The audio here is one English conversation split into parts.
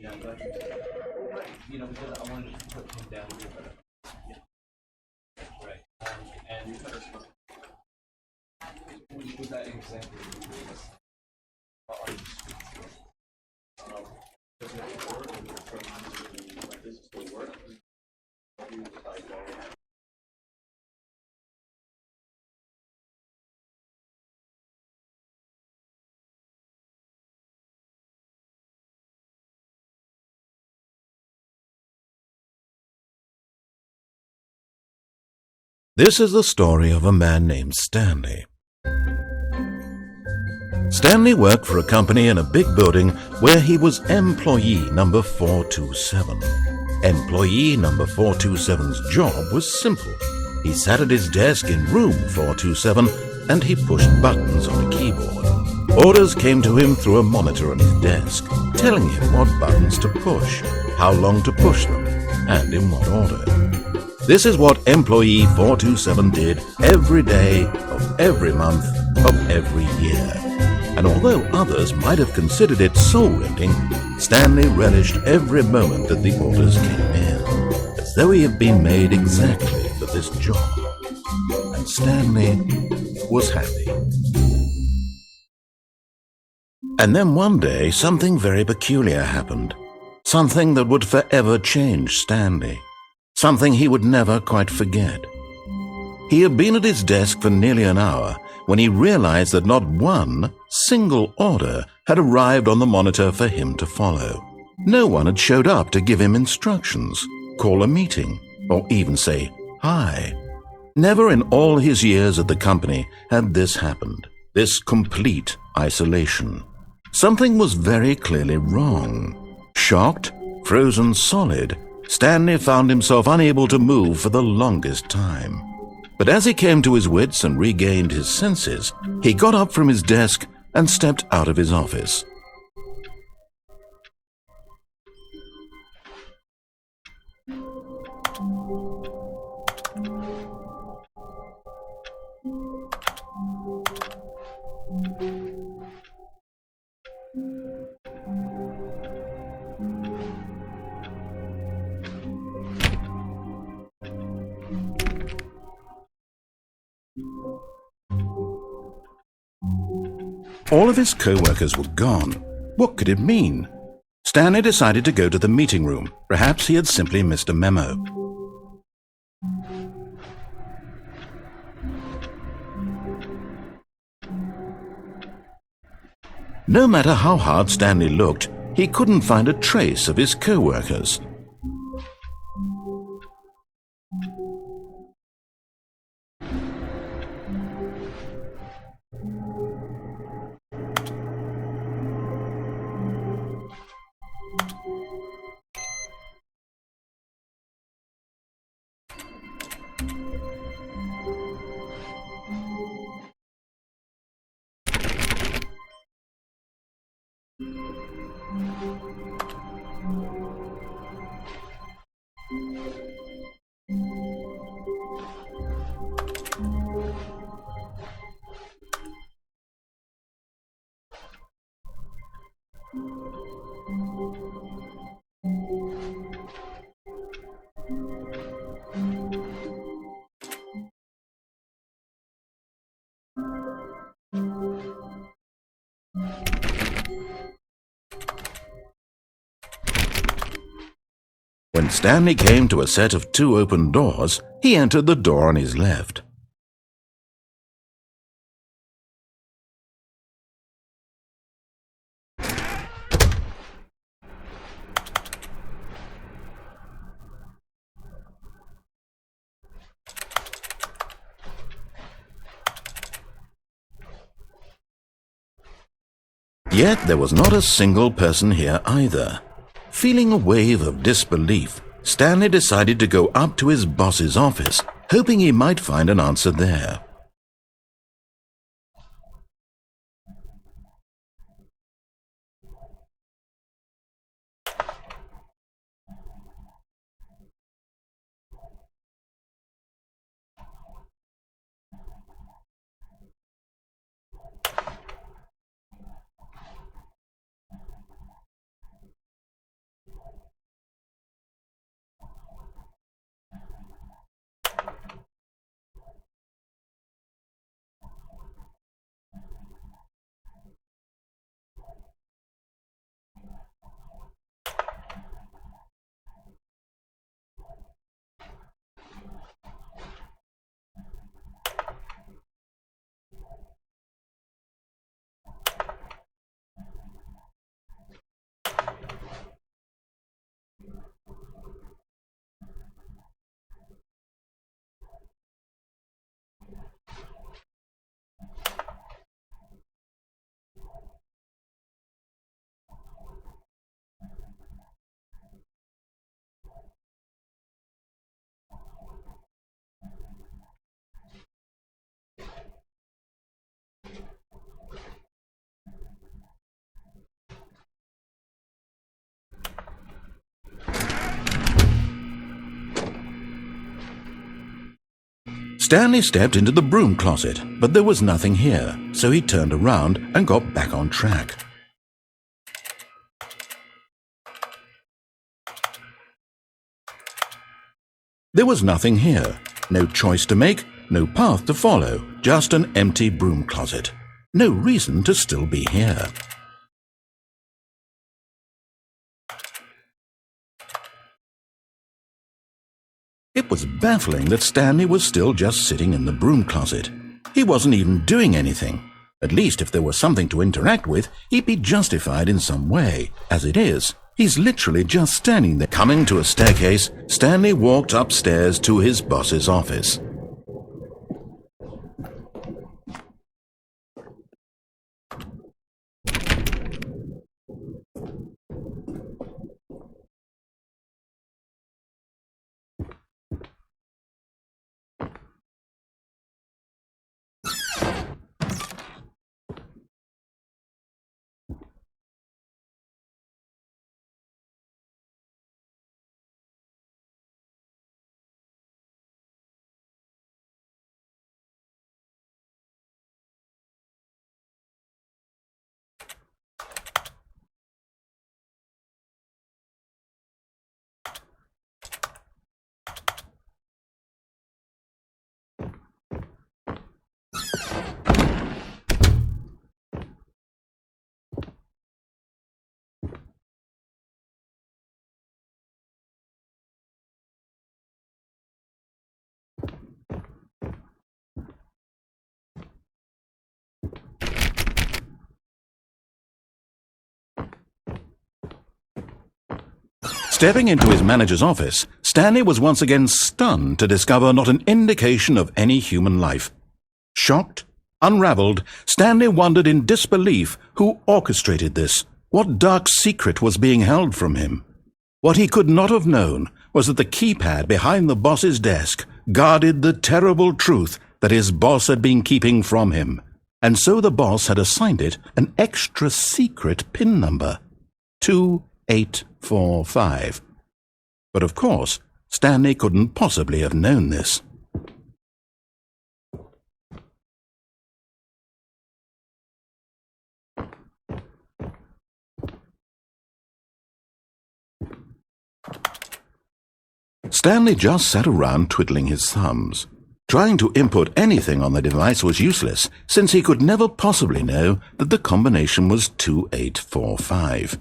Because I wanted to put him down here, but right. And with that example, does it work? Like this still work? This is the story of a man named Stanley. Stanley worked for a company in a big building where he was employee number 427. Employee number 427's job was simple. He sat at his desk in room 427 and he pushed buttons on a keyboard. Orders came to him through a monitor on his desk, telling him what buttons to push, how long to push them, and in what order. This is what employee 427 did every day of every month of every year. And although others might have considered it soul-rending, Stanley relished every moment that the orders came in, as though he had been made exactly for this job. And Stanley was happy. And then one day, something very peculiar happened. Something that would forever change Stanley. Something he would never quite forget. He had been at his desk for nearly an hour when he realized that not one single order had arrived on the monitor for him to follow. No one had showed up to give him instructions, call a meeting, or even say hi. Never in all his years at the company had this happened, this complete isolation. Something was very clearly wrong. Shocked, frozen solid, Stanley found himself unable to move for the longest time. But as he came to his wits and regained his senses, he got up from his desk and stepped out of his office. All of his co-workers were gone. What could it mean? Stanley decided to go to the meeting room. Perhaps he had simply missed a memo. No matter how hard Stanley looked, he couldn't find a trace of his co-workers. When Stanley came to a set of 2 open doors, he entered the door on his left. Yet there was not a single person here either. Feeling a wave of disbelief, Stanley decided to go up to his boss's office, hoping he might find an answer there. Stanley stepped into the broom closet, but there was nothing here, so he turned around and got back on track. There was nothing here, no choice to make, no path to follow, just an empty broom closet. No reason to still be here. It was baffling that Stanley was still just sitting in the broom closet. He wasn't even doing anything. At least if there was something to interact with, he'd be justified in some way. As it is, he's literally just standing there. Coming to a staircase, Stanley walked upstairs to his boss's office. Stepping into his manager's office, Stanley was once again stunned to discover not an indication of any human life. Shocked, unraveled, Stanley wondered in disbelief who orchestrated this. What dark secret was being held from him? What he could not have known was that the keypad behind the boss's desk guarded the terrible truth that his boss had been keeping from him, and so the boss had assigned it an extra secret PIN number, 2845. But of course, Stanley couldn't possibly have known this. Stanley just sat around twiddling his thumbs. Trying to input anything on the device was useless, since he could never possibly know that the combination was 2845.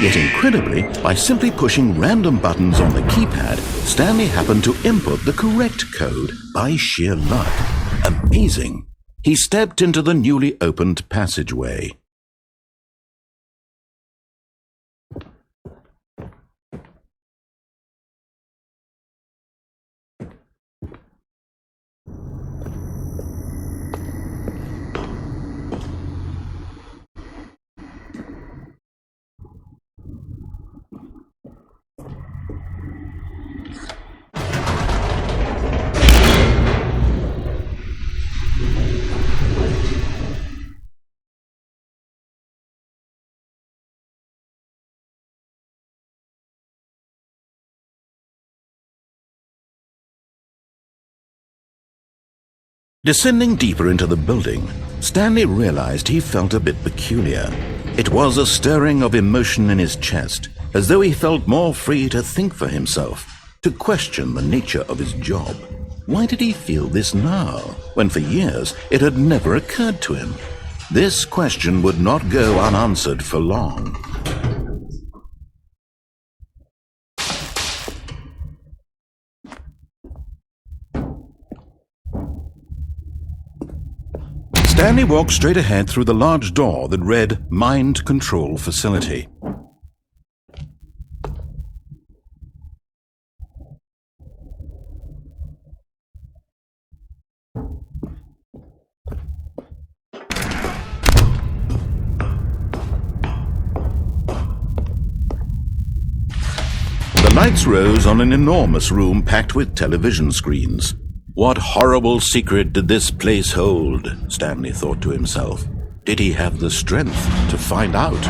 Yet incredibly, by simply pushing random buttons on the keypad, Stanley happened to input the correct code by sheer luck. Amazing! He stepped into the newly opened passageway. Descending deeper into the building, Stanley realized he felt a bit peculiar. It was a stirring of emotion in his chest, as though he felt more free to think for himself, to question the nature of his job. Why did he feel this now, when for years it had never occurred to him? This question would not go unanswered for long. Stanley walked straight ahead through the large door that read Mind Control Facility. The lights rose on an enormous room packed with television screens. What horrible secret did this place hold? Stanley thought to himself. Did he have the strength to find out?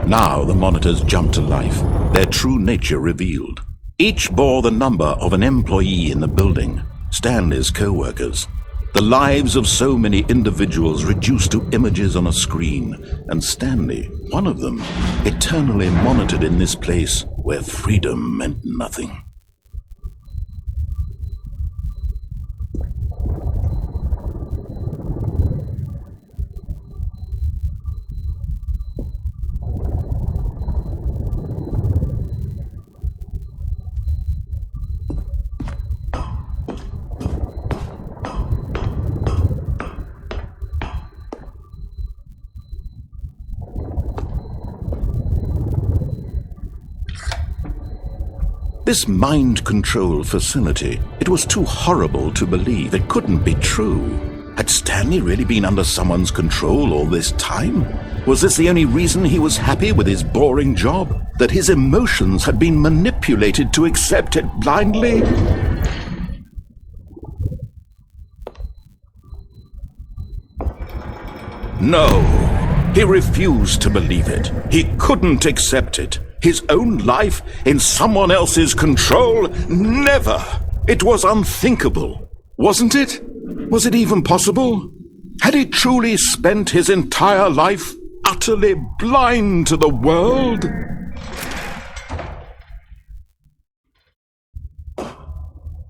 Now the monitors jumped to life, their true nature revealed. Each bore the number of an employee in the building, Stanley's co-workers. The lives of so many individuals reduced to images on a screen, and Stanley, one of them, eternally monitored in this place where freedom meant nothing. This mind control facility, it was too horrible to believe. It couldn't be true. Had Stanley really been under someone's control all this time? Was this the only reason he was happy with his boring job? That his emotions had been manipulated to accept it blindly? No, he refused to believe it. He couldn't accept it. His own life in someone else's control? Never! It was unthinkable. Wasn't it? Was it even possible? Had he truly spent his entire life utterly blind to the world?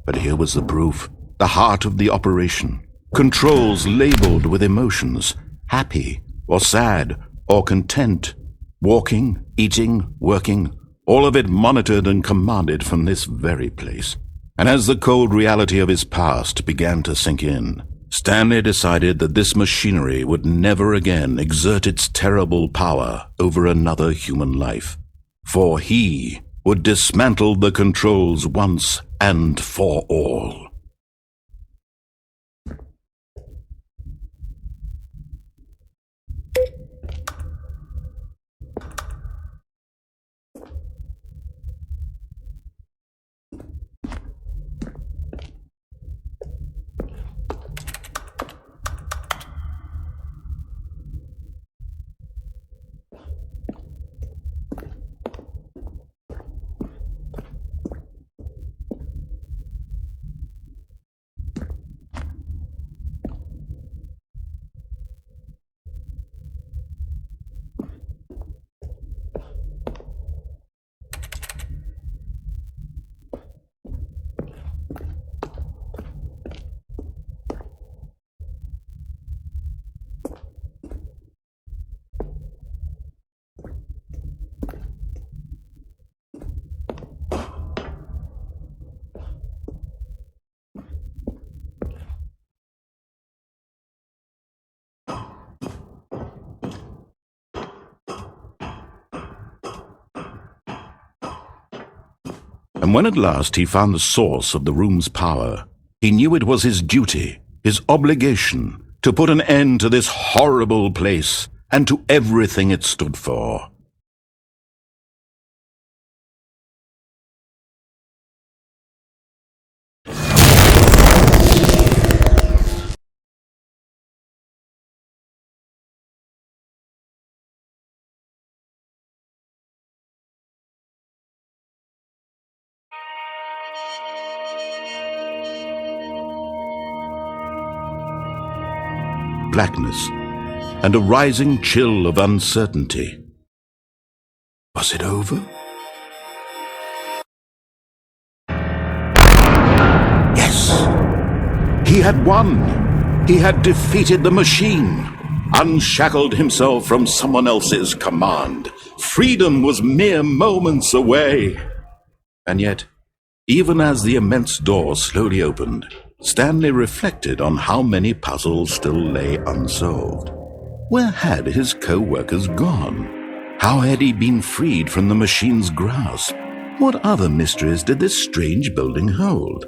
But here was the proof, the heart of the operation. Controls labeled with emotions, happy or sad or content. Walking, eating, working, all of it monitored and commanded from this very place. And as the cold reality of his past began to sink in, Stanley decided that this machinery would never again exert its terrible power over another human life. For he would dismantle the controls once and for all. And when at last he found the source of the room's power, he knew it was his duty, his obligation, to put an end to this horrible place and to everything it stood for. Blackness, and a rising chill of uncertainty. Was it over? Yes! He had won! He had defeated the machine, unshackled himself from someone else's command. Freedom was mere moments away. And yet, even as the immense door slowly opened, Stanley reflected on how many puzzles still lay unsolved. Where had his co-workers gone? How had he been freed from the machine's grasp? What other mysteries did this strange building hold?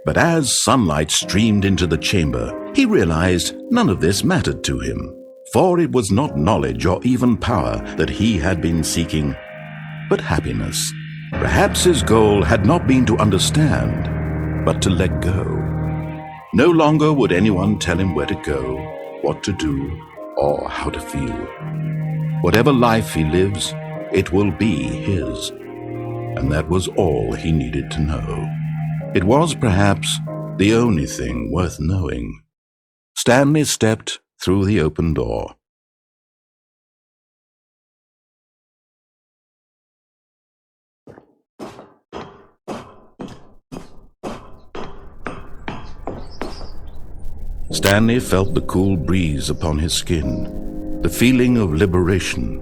But as sunlight streamed into the chamber, he realized none of this mattered to him, for it was not knowledge or even power that he had been seeking, but happiness. Perhaps his goal had not been to understand, but to let go. No longer would anyone tell him where to go, what to do, or how to feel. Whatever life he lives, it will be his. And that was all he needed to know. It was perhaps the only thing worth knowing. Stanley stepped through the open door. Stanley felt the cool breeze upon his skin, the feeling of liberation,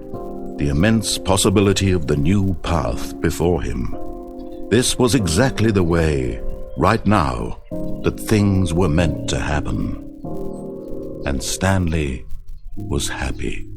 the immense possibility of the new path before him. This was exactly the way, right now, that things were meant to happen. And Stanley was happy.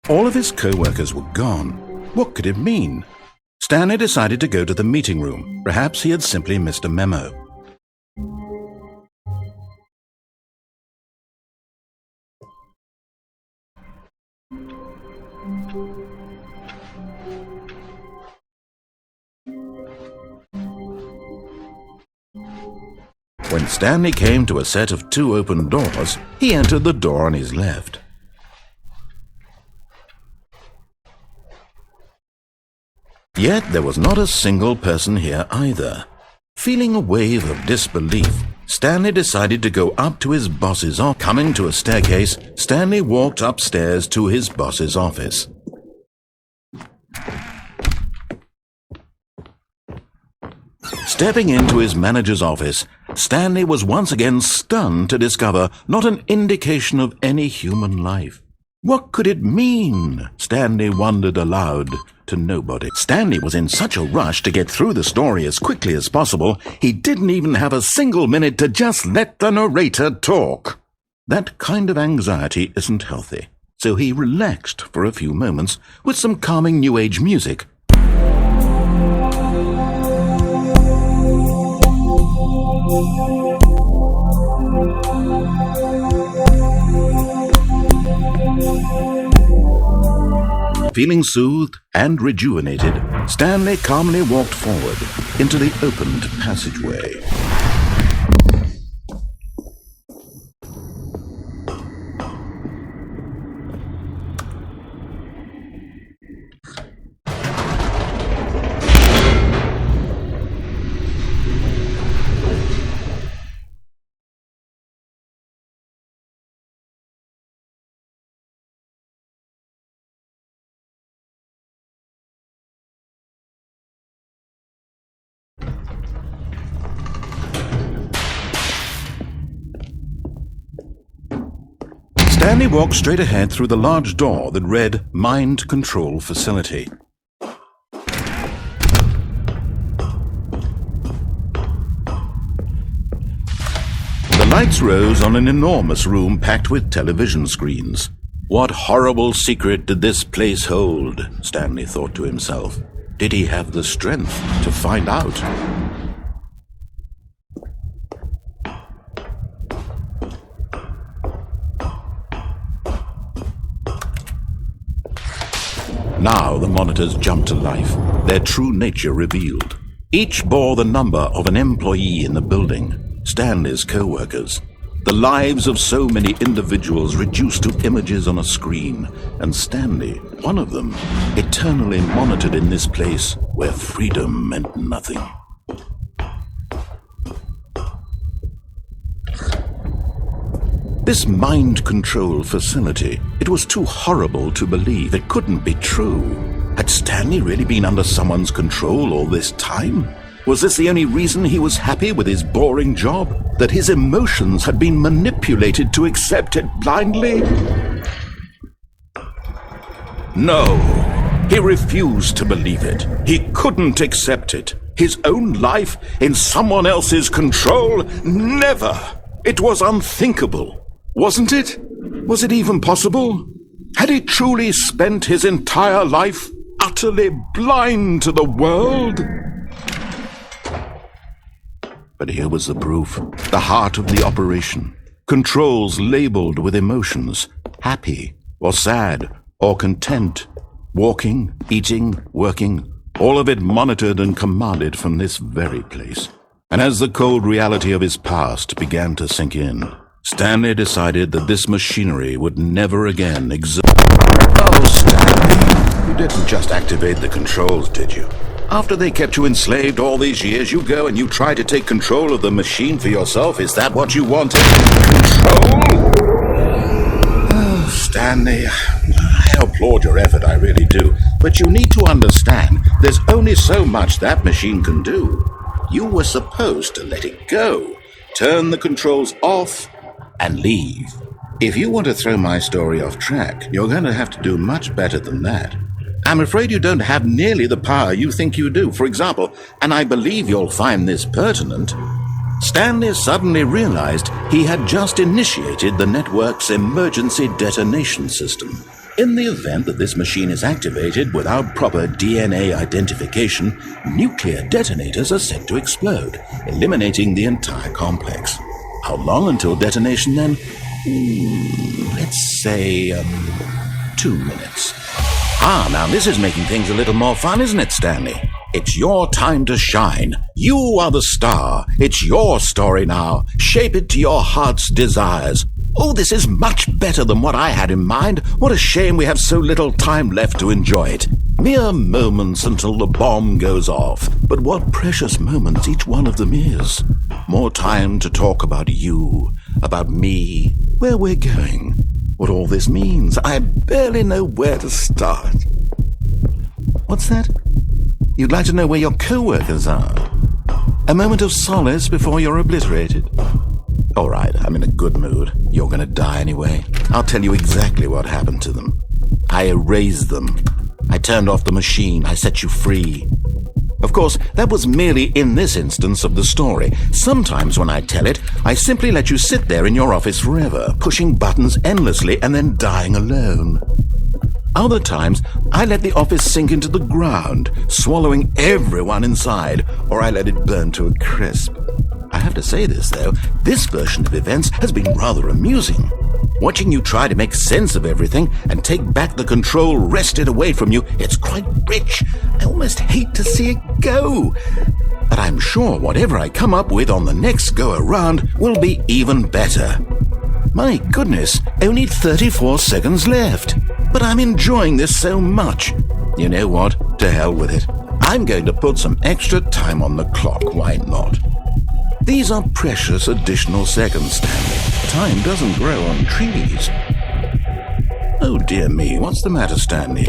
All of his co-workers were gone. What could it mean? Stanley decided to go to the meeting room. Perhaps he had simply missed a memo. When Stanley came to a set of 2 open doors, he entered the door on his left. Yet there was not a single person here either. Feeling a wave of disbelief, Stanley decided to go up to his boss's office. Coming to a staircase, Stanley walked upstairs to his boss's office. Stepping into his manager's office, Stanley was once again stunned to discover not an indication of any human life. What could it mean? Stanley wondered aloud to nobody. Stanley was in such a rush to get through the story as quickly as possible, he didn't even have a single minute to just let the narrator talk. That kind of anxiety isn't healthy, so he relaxed for a few moments with some calming New Age music. Feeling soothed and rejuvenated, Stanley calmly walked forward into the opened passageway. Stanley walked straight ahead through the large door that read Mind Control Facility. The lights rose on an enormous room packed with television screens. What horrible secret did this place hold? Stanley thought to himself. Did he have the strength to find out? Now the monitors jumped to life, their true nature revealed. Each bore the number of an employee in the building, Stanley's co-workers. The lives of so many individuals reduced to images on a screen, and Stanley, one of them, eternally monitored in this place where freedom meant nothing. This mind control facility, it was too horrible to believe. It couldn't be true. Had Stanley really been under someone's control all this time? Was this the only reason he was happy with his boring job? That his emotions had been manipulated to accept it blindly? No, he refused to believe it. He couldn't accept it. His own life in someone else's control? Never! It was unthinkable. Wasn't it? Was it even possible? Had he truly spent his entire life utterly blind to the world? But here was the proof, the heart of the operation. Controls labeled with emotions, happy or sad or content, walking, eating, working, all of it monitored and commanded from this very place. And as the cold reality of his past began to sink in, Stanley decided that this machinery would never again exert. Oh, Stanley, you didn't just activate the controls, did you? After they kept you enslaved all these years, you go and you try to take control of the machine for yourself? Is that what you wanted? Control? Oh, Stanley, I applaud your effort, I really do. But you need to understand, there's only so much that machine can do. You were supposed to let it go, turn the controls off, and leave. If you want to throw my story off track, you're going to have to do much better than that. I'm afraid you don't have nearly the power you think you do. For example, and I believe you'll find this pertinent, Stanley suddenly realized he had just initiated the network's emergency detonation system. In the event that this machine is activated without proper DNA identification, nuclear detonators are set to explode, eliminating the entire complex. How long until detonation then? Let's say, 2 minutes. Now this is making things a little more fun, isn't it, Stanley? It's your time to shine. You are the star. It's your story now. Shape it to your heart's desires. Oh, this is much better than what I had in mind. What a shame we have so little time left to enjoy it. Mere moments until the bomb goes off. But what precious moments each one of them is. More time to talk about you, about me, where we're going, what all this means. I barely know where to start. What's that? You'd like to know where your co-workers are? A moment of solace before you're obliterated. All right, I'm in a good mood. You're going to die anyway. I'll tell you exactly what happened to them. I erased them. I turned off the machine. I set you free. Of course, that was merely in this instance of the story. Sometimes when I tell it, I simply let you sit there in your office forever, pushing buttons endlessly and then dying alone. Other times, I let the office sink into the ground, swallowing everyone inside, or I let it burn to a crisp. I have to say this, though, this version of events has been rather amusing. Watching you try to make sense of everything and take back the control wrested away from you, it's quite rich. I almost hate to see it go. But I'm sure whatever I come up with on the next go-around will be even better. My goodness, only 34 seconds left. But I'm enjoying this so much. You know what? To hell with it. I'm going to put some extra time on the clock, why not? These are precious additional seconds, Stanley. Time doesn't grow on trees. Oh dear me, what's the matter, Stanley?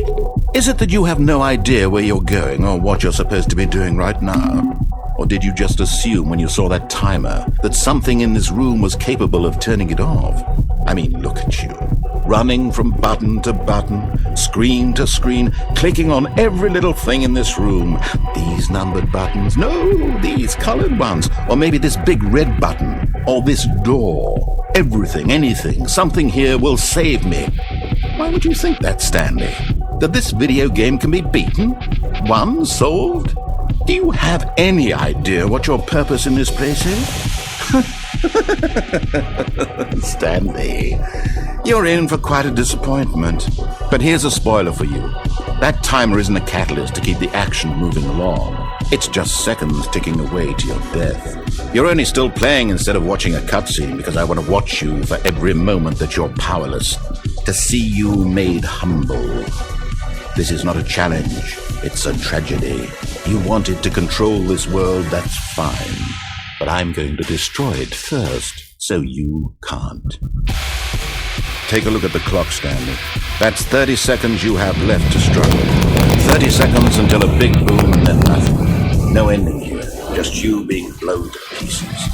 Is it that you have no idea where you're going or what you're supposed to be doing right now? Or did you just assume when you saw that timer that something in this room was capable of turning it off? I mean, look at you. Running from button to button, screen to screen, clicking on every little thing in this room. These numbered buttons, no, these colored ones, or maybe this big red button, or this door. Everything, anything, something here will save me. Why would you think that, Stanley? That this video game can be beaten? Won? Solved? Do you have any idea what your purpose in this place is? Stanley, you're in for quite a disappointment. But here's a spoiler for you. That timer isn't a catalyst to keep the action moving along. It's just seconds ticking away to your death. You're only still playing instead of watching a cutscene because I want to watch you for every moment that you're powerless, to see you made humble. This is not a challenge, it's a tragedy. You wanted to control this world, that's fine. But I'm going to destroy it first, so you can't. Take a look at the clock, Stanley. That's 30 seconds you have left to struggle. 30 seconds until a big boom and then nothing. No ending here, just you being blown to pieces.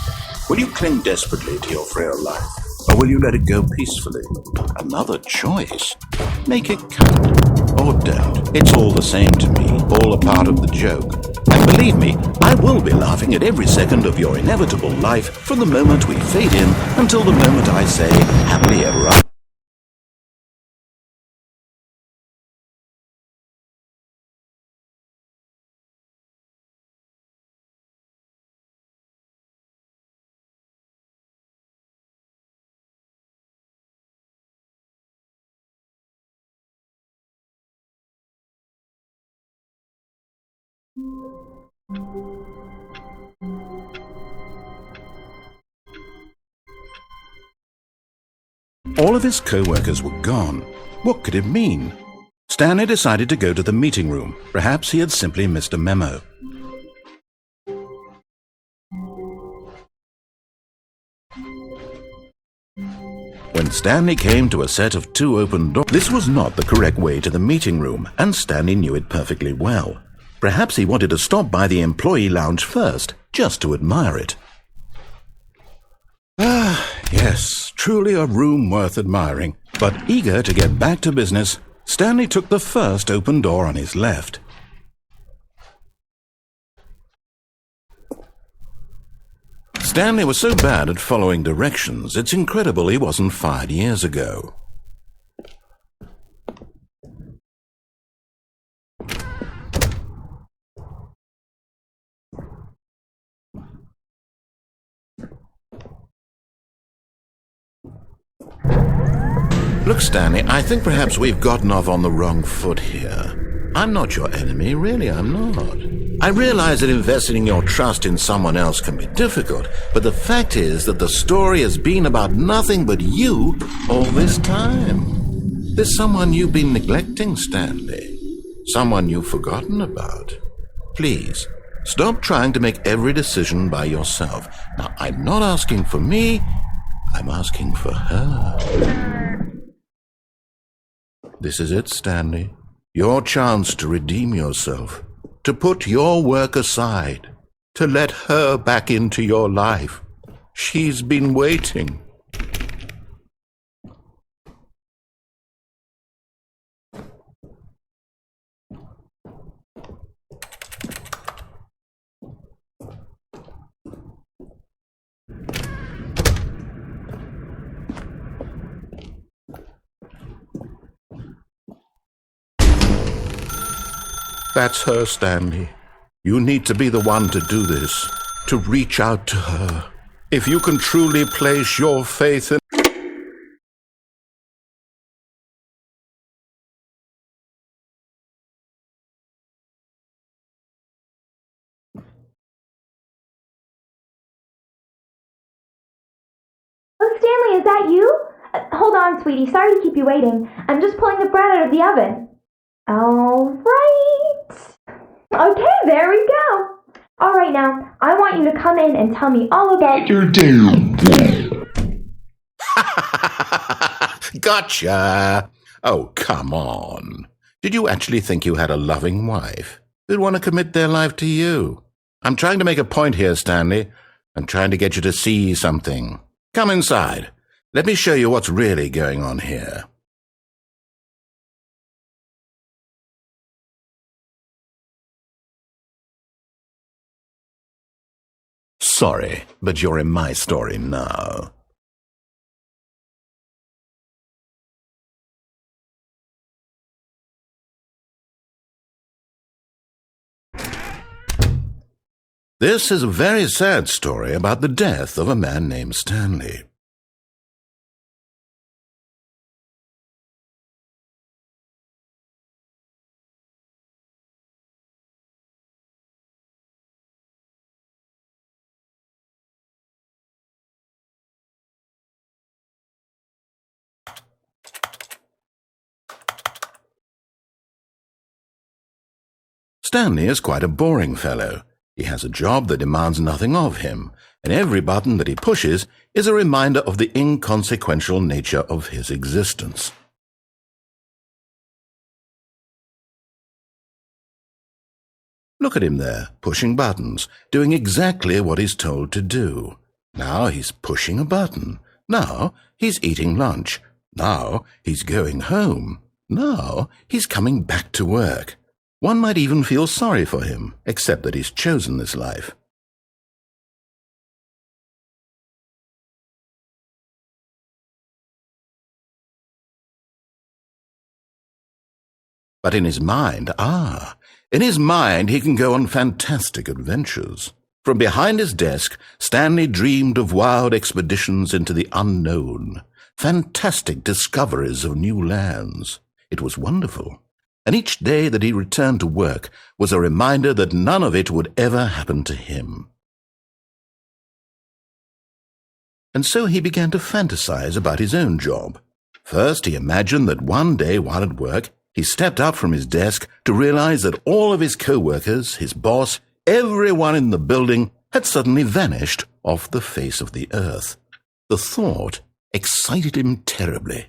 Will you cling desperately to your frail life, or will you let it go peacefully? Another choice. Make it count, or don't. It's all the same to me, all a part of the joke. And believe me, I will be laughing at every second of your inevitable life from the moment we fade in until the moment I say, happily ever after. All of his co-workers were gone. What could it mean? Stanley decided to go to the meeting room. Perhaps he had simply missed a memo. When Stanley came to a set of 2 open doors, this was not the correct way to the meeting room, and Stanley knew it perfectly well. Perhaps he wanted to stop by the employee lounge first, just to admire it. Ah, yes, truly a room worth admiring. But eager to get back to business, Stanley took the first open door on his left. Stanley was so bad at following directions, it's incredible he wasn't fired years ago. Look, Stanley, I think perhaps we've gotten off on the wrong foot here. I'm not your enemy, really, I'm not. I realize that investing your trust in someone else can be difficult, but the fact is that the story has been about nothing but you all this time. There's someone you've been neglecting, Stanley. Someone you've forgotten about. Please, stop trying to make every decision by yourself. Now, I'm not asking for me, I'm asking for her. This is it, Stanley. Your chance to redeem yourself, to put your work aside, to let her back into your life. She's been waiting. That's her, Stanley. You need to be the one to do this, to reach out to her. If you can truly place your faith in... Oh, Stanley, is that you? Hold on, sweetie. Sorry to keep you waiting. I'm just pulling the bread out of the oven. All right. Okay, there we go. All right, now, I want you to come in and tell me all about your damn bread. Gotcha! Oh, come on. Did you actually think you had a loving wife who'd want to commit their life to you? I'm trying to make a point here, Stanley. I'm trying to get you to see something. Come inside. Let me show you what's really going on here. Sorry, but you're in my story now. This is a very sad story about the death of a man named Stanley. Stanley is quite a boring fellow. He has a job that demands nothing of him, and every button that he pushes is a reminder of the inconsequential nature of his existence. Look at him there, pushing buttons, doing exactly what he's told to do. Now he's pushing a button. Now he's eating lunch. Now he's going home. Now he's coming back to work. One might even feel sorry for him, except that he's chosen this life. But in his mind, he can go on fantastic adventures. From behind his desk, Stanley dreamed of wild expeditions into the unknown, fantastic discoveries of new lands. It was wonderful. And each day that he returned to work was a reminder that none of it would ever happen to him. And so he began to fantasize about his own job. First, he imagined that one day while at work, he stepped up from his desk to realize that all of his co-workers, his boss, everyone in the building had suddenly vanished off the face of the earth. The thought excited him terribly.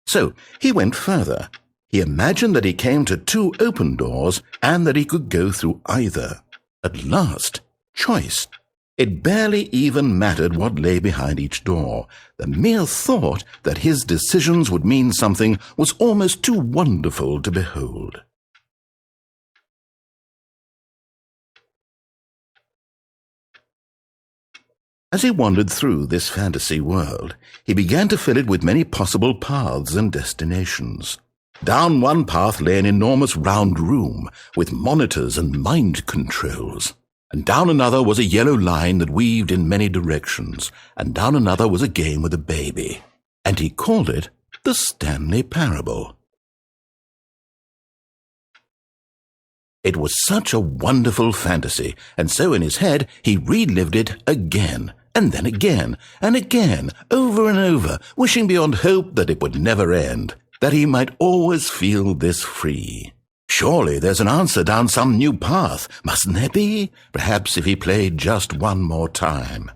So he went further. He imagined that he came to 2 open doors and that he could go through either. At last, choice. It barely even mattered what lay behind each door. The mere thought that his decisions would mean something was almost too wonderful to behold. As he wandered through this fantasy world, he began to fill it with many possible paths and destinations. Down one path lay an enormous round room with monitors and mind controls. And down another was a yellow line that weaved in many directions. And down another was a game with a baby. And he called it the Stanley Parable. It was such a wonderful fantasy, and so in his head he relived it again, and then again, and again, over and over, wishing beyond hope that it would never end, that he might always feel this free. Surely there's an answer down some new path, mustn't there be? Perhaps if he played just one more time.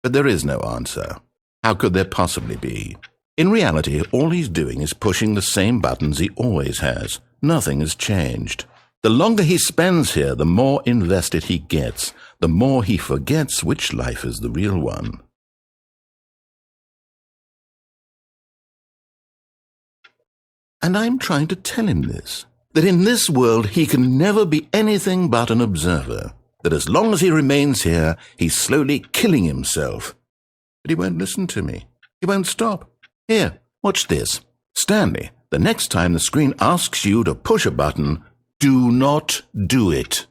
But there is no answer. How could there possibly be? In reality, all he's doing is pushing the same buttons he always has. Nothing has changed. The longer he spends here, the more invested he gets, the more he forgets which life is the real one. And I'm trying to tell him this, that in this world he can never be anything but an observer, that as long as he remains here, he's slowly killing himself. But he won't listen to me. He won't stop. Here, watch this. Stanley, the next time the screen asks you to push a button, do not do it.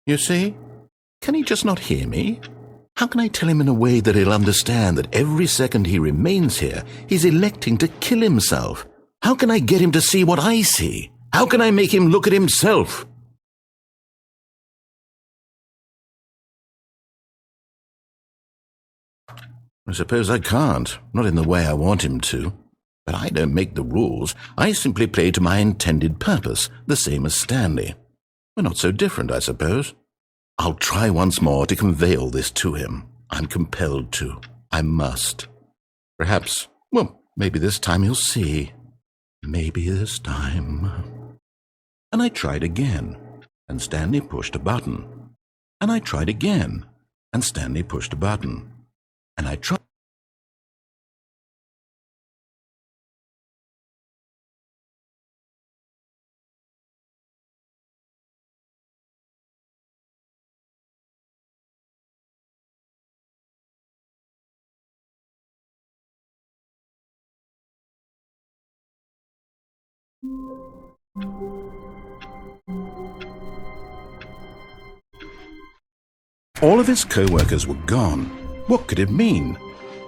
You see? Can he just not hear me? How can I tell him in a way that he'll understand that every second he remains here, he's electing to kill himself? How can I get him to see what I see? How can I make him look at himself? I suppose I can't, not in the way I want him to. But I don't make the rules. I simply play to my intended purpose, the same as Stanley. We're not so different, I suppose. I'll try once more to convey all this to him. I'm compelled to. I must. Perhaps Well, maybe this time he'll see. Maybe this time. And I tried again, and Stanley pushed a button. And I tried again, and Stanley pushed a button. And I tried. All of his co-workers were gone. What could it mean?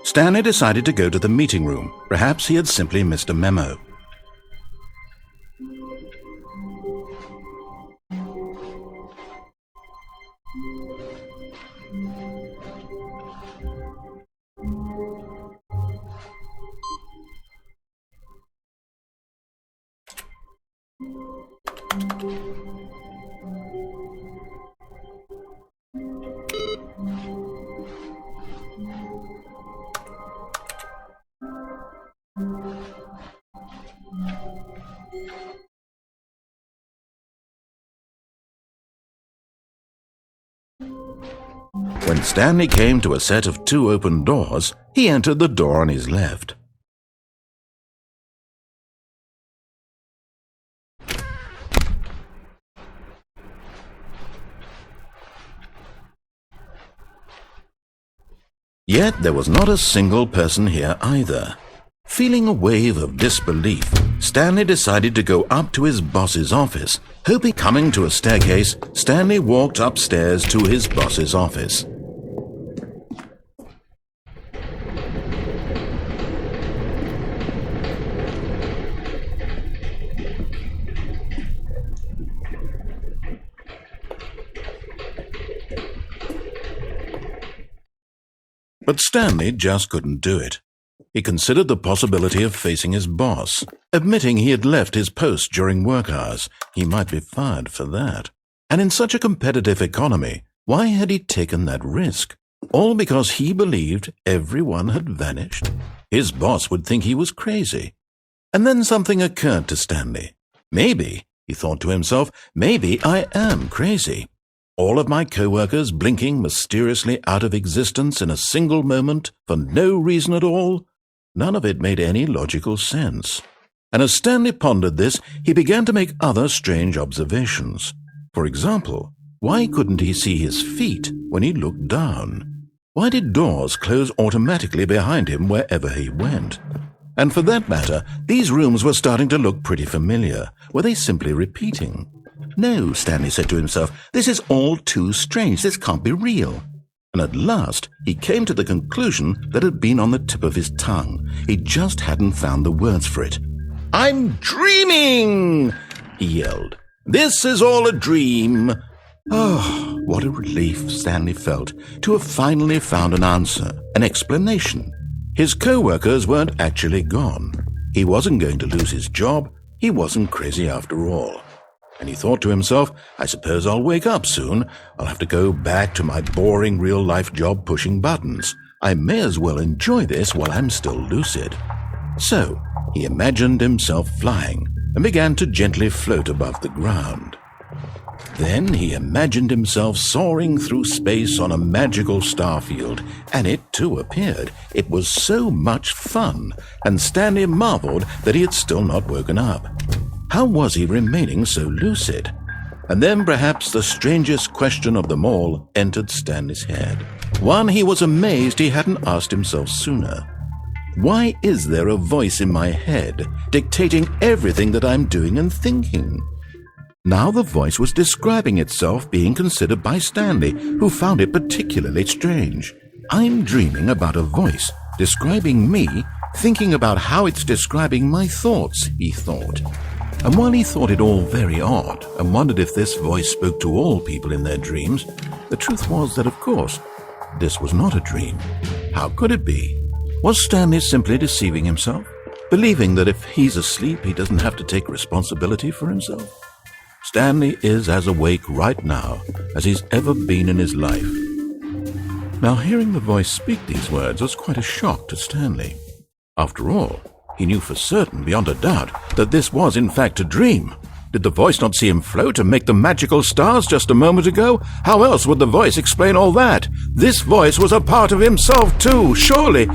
Stanley decided to go to the meeting room. Perhaps he had simply missed a memo. When Stanley came to a set of 2 open doors, he entered the door on his left. Yet there was not a single person here either. Feeling a wave of disbelief, Stanley decided to go up to his boss's office. Hoping coming to a staircase, Stanley walked upstairs to his boss's office. But Stanley just couldn't do it. He considered the possibility of facing his boss. Admitting he had left his post during work hours, he might be fired for that. And in such a competitive economy, why had he taken that risk? All because he believed everyone had vanished? His boss would think he was crazy. And then something occurred to Stanley. Maybe, he thought to himself, maybe I am crazy. All of my co-workers blinking mysteriously out of existence in a single moment for no reason at all? None of it made any logical sense. And as Stanley pondered this, he began to make other strange observations. For example, why couldn't he see his feet when he looked down? Why did doors close automatically behind him wherever he went? And for that matter, these rooms were starting to look pretty familiar. Were they simply repeating? No, Stanley said to himself, this is all too strange. This can't be real. And at last, he came to the conclusion that had been on the tip of his tongue. He just hadn't found the words for it. I'm dreaming! He yelled. This is all a dream. Oh, what a relief Stanley felt to have finally found an answer, an explanation. His co-workers weren't actually gone. He wasn't going to lose his job. He wasn't crazy after all. And he thought to himself, I suppose I'll wake up soon. I'll have to go back to my boring real-life job pushing buttons. I may as well enjoy this while I'm still lucid. So, he imagined himself flying and began to gently float above the ground. Then he imagined himself soaring through space on a magical starfield, and it too appeared. It was so much fun, and Stanley marveled that he had still not woken up. How was he remaining so lucid? And then perhaps the strangest question of them all entered Stanley's head. One he was amazed he hadn't asked himself sooner. Why is there a voice in my head dictating everything that I'm doing and thinking? Now the voice was describing itself being considered by Stanley, who found it particularly strange. I'm dreaming about a voice describing me, thinking about how it's describing my thoughts, he thought. And while he thought it all very odd and wondered if this voice spoke to all people in their dreams, the truth was that, of course, this was not a dream. How could it be? Was Stanley simply deceiving himself, believing that if he's asleep he doesn't have to take responsibility for himself? Stanley is as awake right now as he's ever been in his life. Now, hearing the voice speak these words was quite a shock to Stanley. After all, he knew for certain, beyond a doubt, that this was in fact a dream. Did the voice not see him float and make the magical stars just a moment ago? How else would the voice explain all that? This voice was a part of himself too. Surely,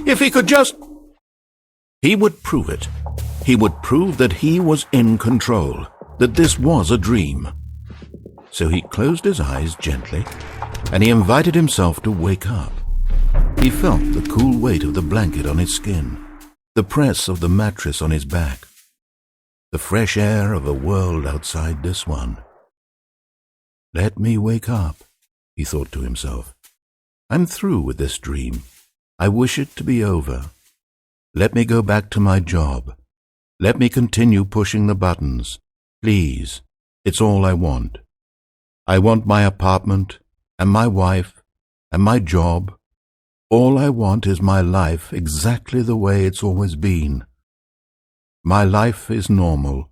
if he could just... He would prove it. He would prove that he was in control, that this was a dream. So he closed his eyes gently, and he invited himself to wake up. He felt the cool weight of the blanket on his skin, the press of the mattress on his back, the fresh air of a world outside this one. Let me wake up, he thought to himself. I'm through with this dream. I wish it to be over. Let me go back to my job. Let me continue pushing the buttons. Please, it's all I want. I want my apartment, and my wife, and my job. All I want is my life exactly the way it's always been. My life is normal.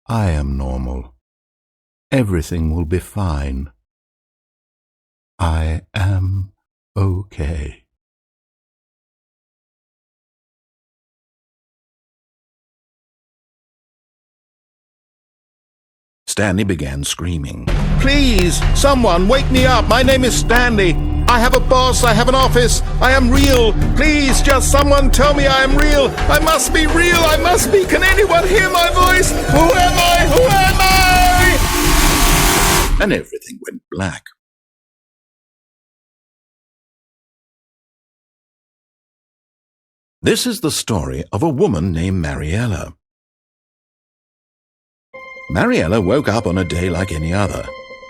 I am normal. Everything will be fine. I am okay. Stanley began screaming. Please, someone, wake me up. My name is Stanley. I have a boss. I have an office. I am real. Please, just someone tell me I am real. I must be real. I must be. Can anyone hear my voice? Who am I? Who am I? And everything went black. This is the story of a woman named Mariella. Mariella woke up on a day like any other.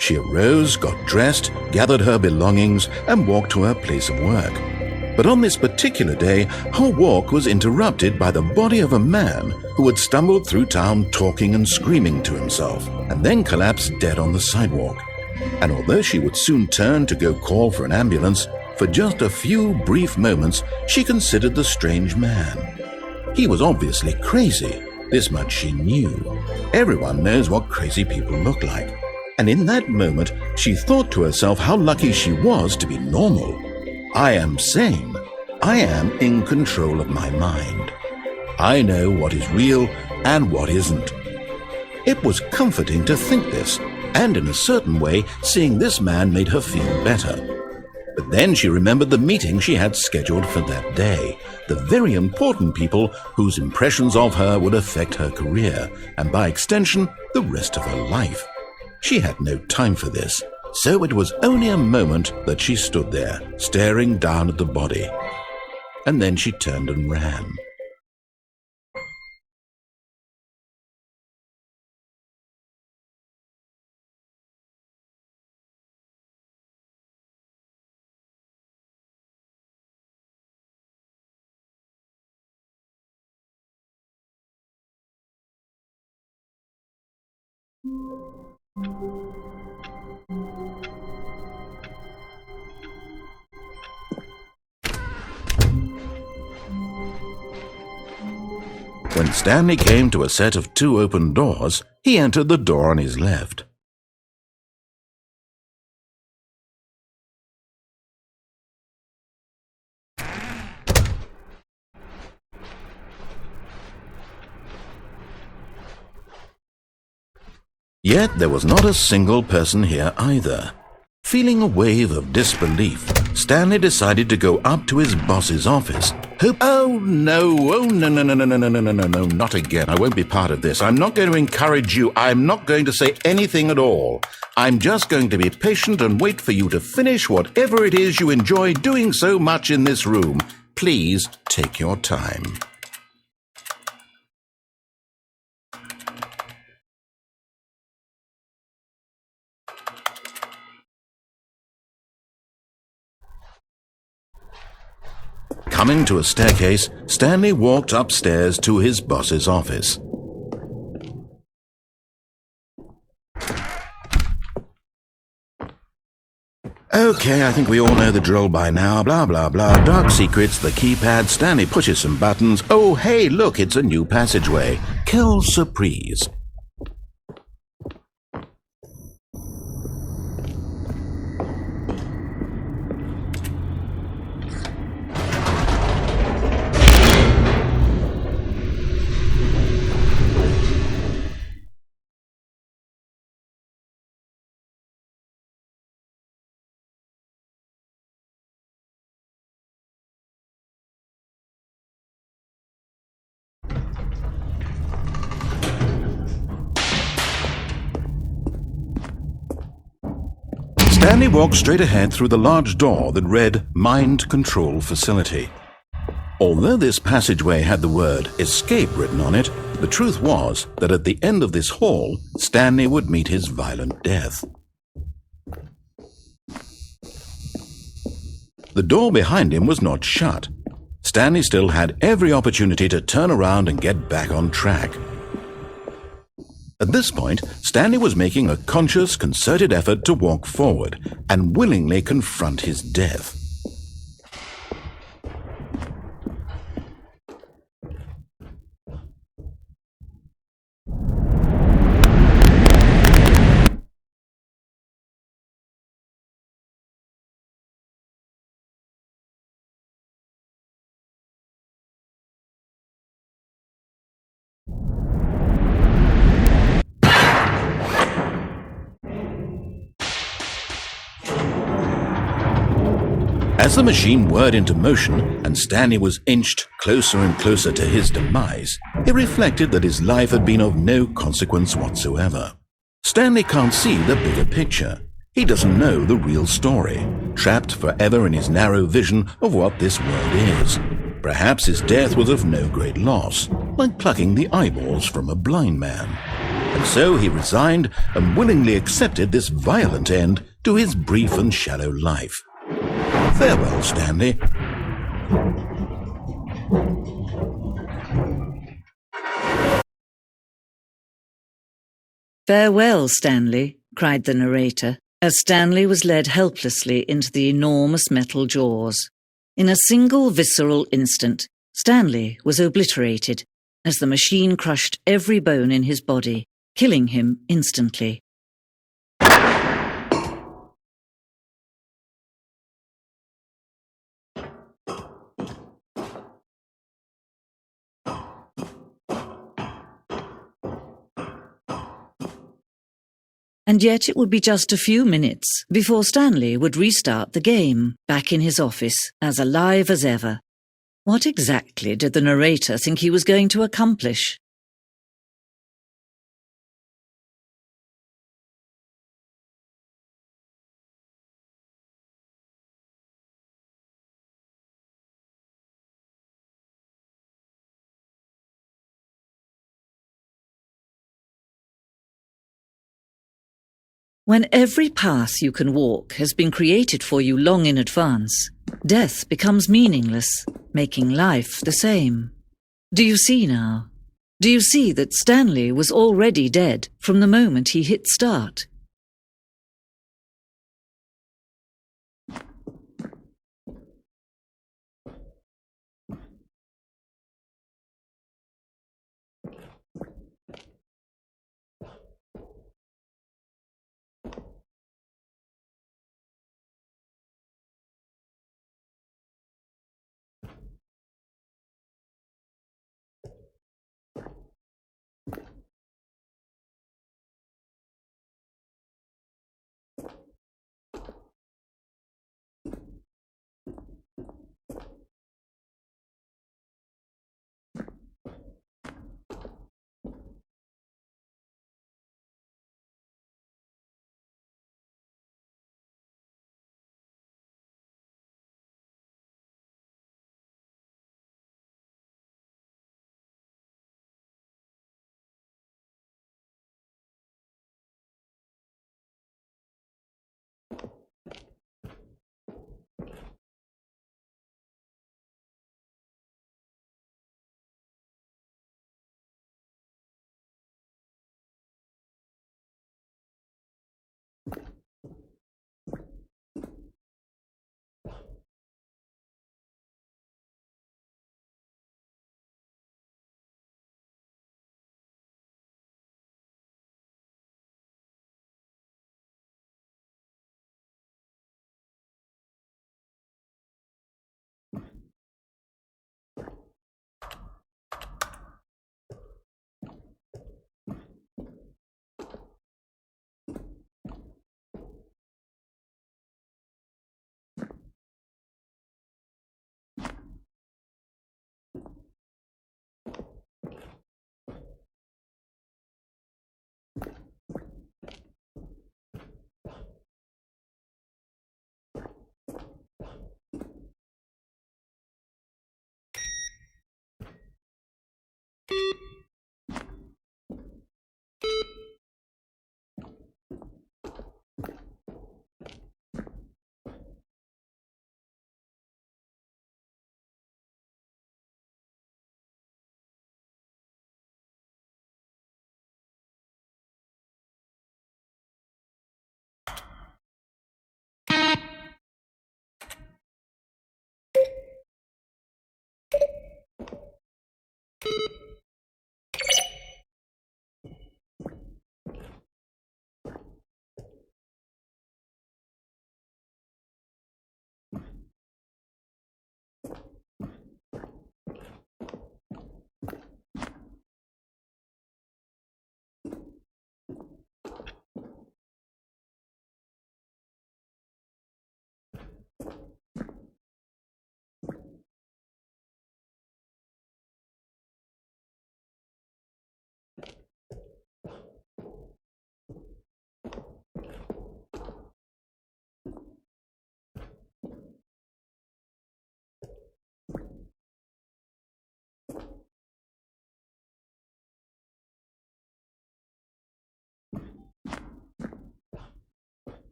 She arose, got dressed, gathered her belongings, and walked to her place of work. But on this particular day, her walk was interrupted by the body of a man who had stumbled through town talking and screaming to himself, and then collapsed dead on the sidewalk. And although she would soon turn to go call for an ambulance, for just a few brief moments she considered the strange man. He was obviously crazy. This much she knew. Everyone knows what crazy people look like. And in that moment, she thought to herself how lucky she was to be normal. I am sane. I am in control of my mind. I know what is real and what isn't. It was comforting to think this, and in a certain way, seeing this man made her feel better. But then she remembered the meeting she had scheduled for that day, the very important people whose impressions of her would affect her career, and by extension, the rest of her life. She had no time for this, so it was only a moment that she stood there, staring down at the body. And then she turned and ran. When Stanley came to a set of 2 open doors, he entered the door on his left. Yet there was not a single person here either. Feeling a wave of disbelief, Stanley decided to go up to his boss's office. Oh no, not again. I won't be part of this. I'm not going to encourage you. I'm not going to say anything at all. I'm just going to be patient and wait for you to finish whatever it is you enjoy doing so much in this room. Please take your time. Coming to a staircase, Stanley walked upstairs to his boss's office. Okay, I think we all know the drill by now. Blah, blah, blah. Dark secrets, the keypad. Stanley pushes some buttons. Oh, hey, look, it's a new passageway. Quelle surprise. Stanley walked straight ahead through the large door that read Mind Control Facility. Although this passageway had the word escape written on it, the truth was that at the end of this hall, Stanley would meet his violent death. The door behind him was not shut. Stanley still had every opportunity to turn around and get back on track. At this point, Stanley was making a conscious, concerted effort to walk forward and willingly confront his death. As the machine whirred into motion and Stanley was inched closer and closer to his demise, he reflected that his life had been of no consequence whatsoever. Stanley can't see the bigger picture. He doesn't know the real story, trapped forever in his narrow vision of what this world is. Perhaps his death was of no great loss, like plucking the eyeballs from a blind man. And so he resigned and willingly accepted this violent end to his brief and shallow life. Farewell, Stanley. Farewell, Stanley, cried the narrator, as Stanley was led helplessly into the enormous metal jaws. In a single visceral instant, Stanley was obliterated as the machine crushed every bone in his body, killing him instantly. And yet it would be just a few minutes before Stanley would restart the game, back in his office, as alive as ever. What exactly did the narrator think he was going to accomplish? When every path you can walk has been created for you long in advance, death becomes meaningless, making life the same. Do you see now? Do you see that Stanley was already dead from the moment he hit start?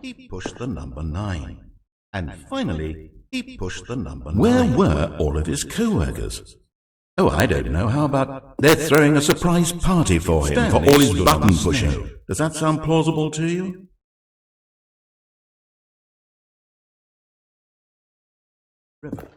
He pushed the number 9. And finally, he pushed the number 9. Where were all of his co-workers? Oh, I don't know. How about they're throwing a surprise party for him for all his button pushing? Does that sound plausible to you? River.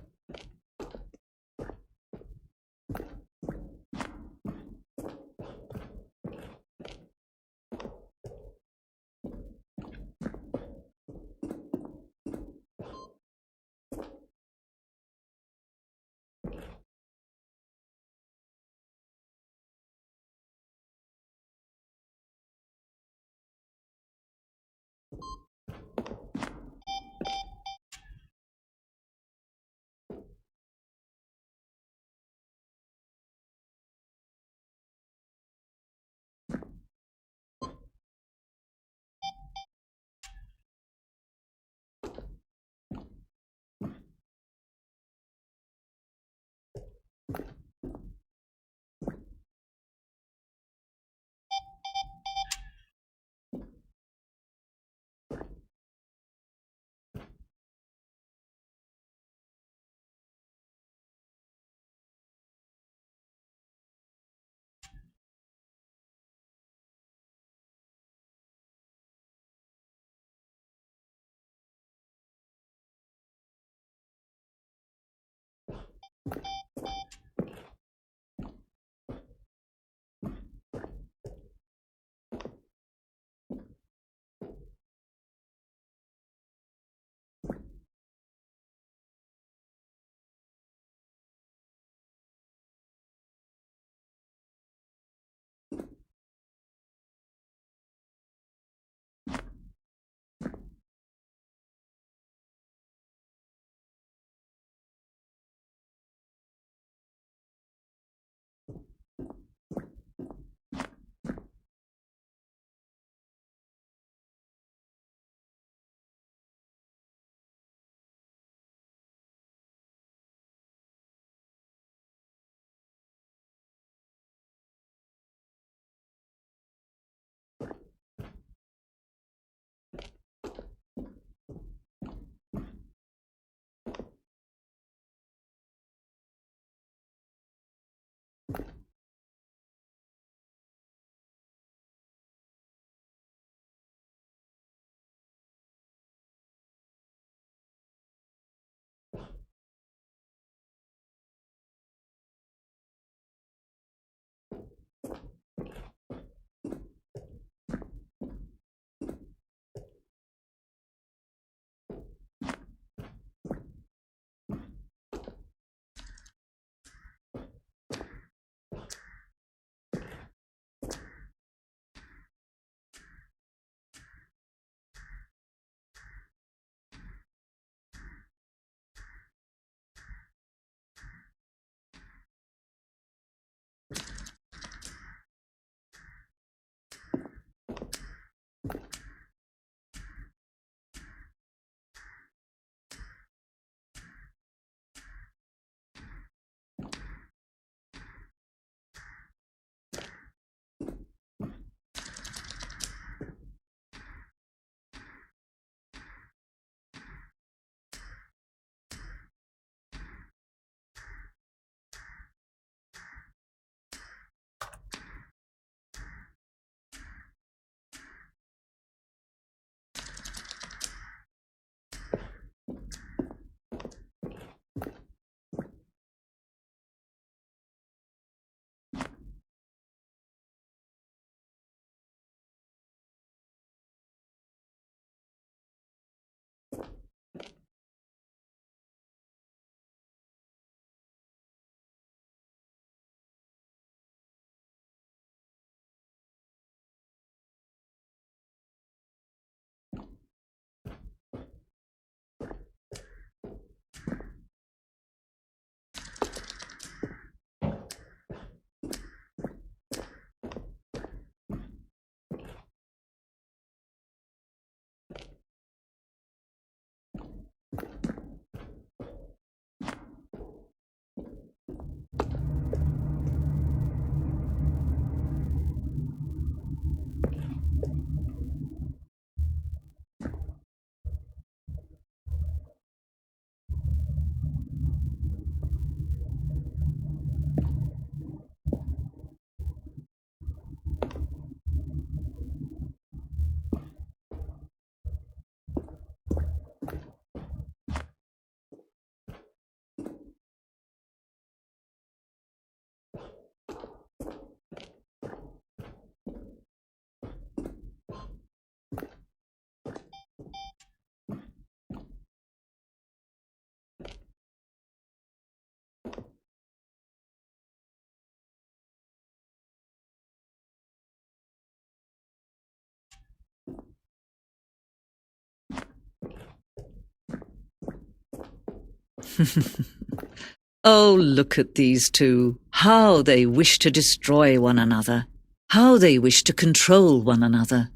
Oh, look at these two. How they wish to destroy one another. How they wish to control one another.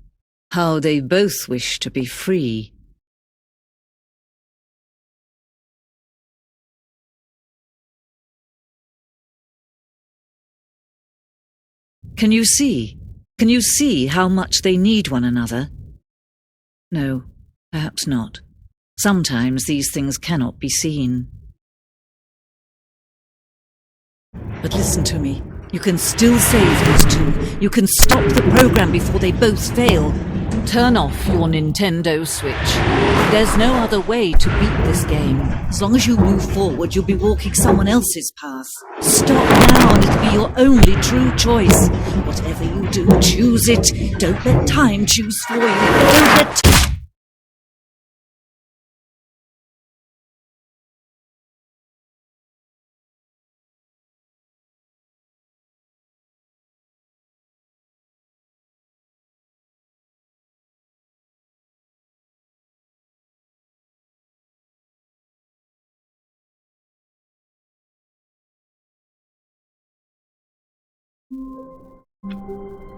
How they both wish to be free. Can you see? Can you see how much they need one another? No, perhaps not. Sometimes these things cannot be seen. But listen to me. You can still save these two. You can stop the program before they both fail. Turn off your Nintendo Switch. There's no other way to beat this game. As long as you move forward, you'll be walking someone else's path. Stop now and it'll be your only true choice. Whatever you do, choose it. Don't let time choose for you. Don't let